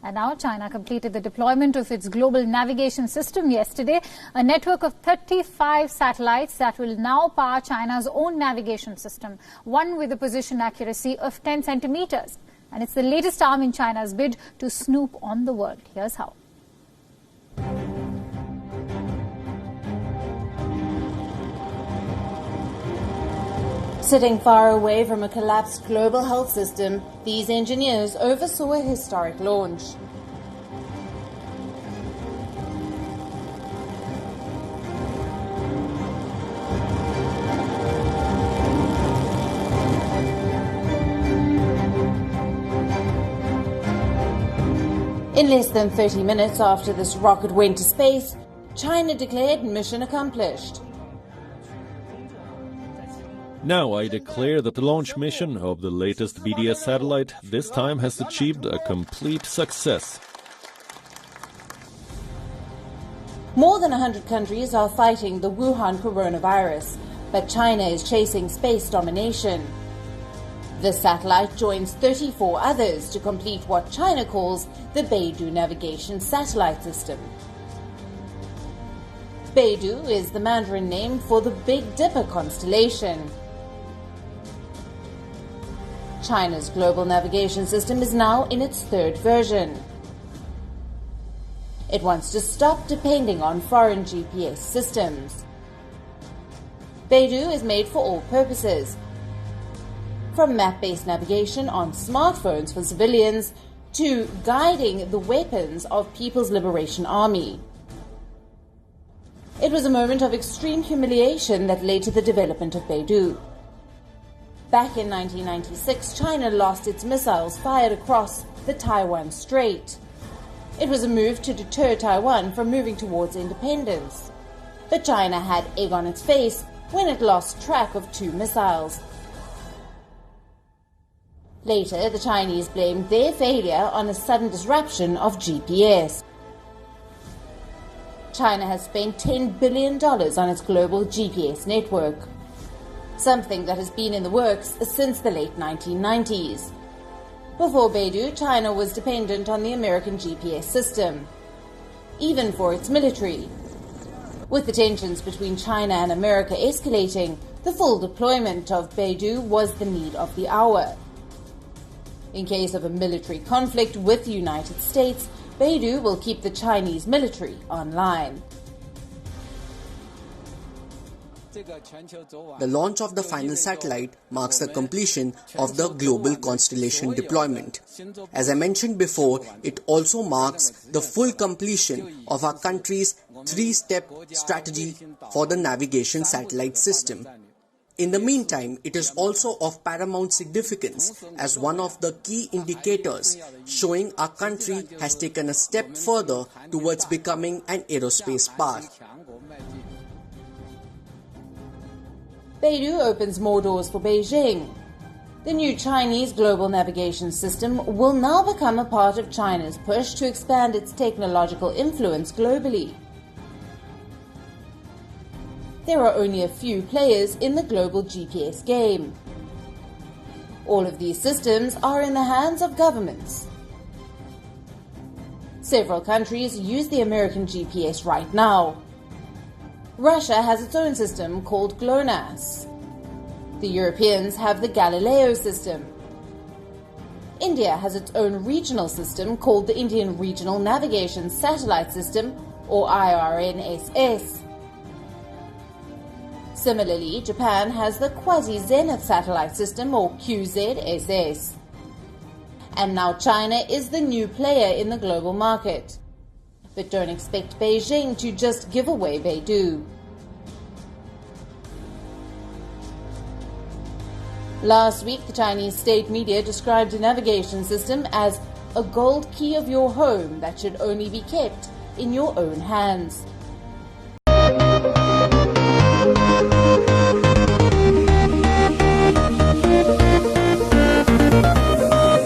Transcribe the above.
And now China completed the deployment of its global navigation system yesterday, a network of 35 satellites that will now power China's own navigation system, one with a position accuracy of 10 centimeters. And it's the latest arm in China's bid to snoop on the world. Here's how. Sitting far away from a collapsed global health system, these engineers oversaw a historic launch. In less than 30 minutes after this rocket went to space, China declared mission accomplished. Now I declare that the launch mission of the latest BDS satellite this time has achieved a complete success. More than 100 countries are fighting the Wuhan coronavirus, but China is chasing space domination. This satellite joins 34 others to complete what China calls the Beidou navigation satellite system. Beidou is the Mandarin name for the Big Dipper constellation. China's global navigation system is now in its third version. It wants to stop depending on foreign GPS systems. Beidou is made for all purposes, from map-based navigation on smartphones for civilians to guiding the weapons of People's Liberation Army. It was a moment of extreme humiliation that led to the development of Beidou. Back in 1996, China lost its missiles fired across the Taiwan Strait. It was a move to deter Taiwan from moving towards independence. But China had egg on its face when it lost track of 2 missiles. Later, the Chinese blamed their failure on a sudden disruption of GPS. China has spent $10 billion on its global GPS network, something that has been in the works since the late 1990s. Before Beidou, China was dependent on the American GPS system, even for its military. With the tensions between China and America escalating, the full deployment of Beidou was the need of the hour. In case of a military conflict with the United States, Beidou will keep the Chinese military online. The launch of the final satellite marks the completion of the global constellation deployment. As I mentioned before, it also marks the full completion of our country's 3-step strategy for the navigation satellite system. In the meantime, it is also of paramount significance as one of the key indicators showing our country has taken a step further towards becoming an aerospace power. Beidou opens more doors for Beijing. The new Chinese global navigation system will now become a part of China's push to expand its technological influence globally. There are only a few players in the global GPS game. All of these systems are in the hands of governments. Several countries use the American GPS right now. Russia has its own system called GLONASS. The Europeans have the Galileo system. India has its own regional system called the Indian Regional Navigation Satellite System, or IRNSS. Similarly, Japan has the Quasi-Zenith Satellite System, or QZSS. And now China is the new player in the global market. But don't expect Beijing to just give away Beidou. Last week, the Chinese state media described the navigation system as a gold key of your home that should only be kept in your own hands.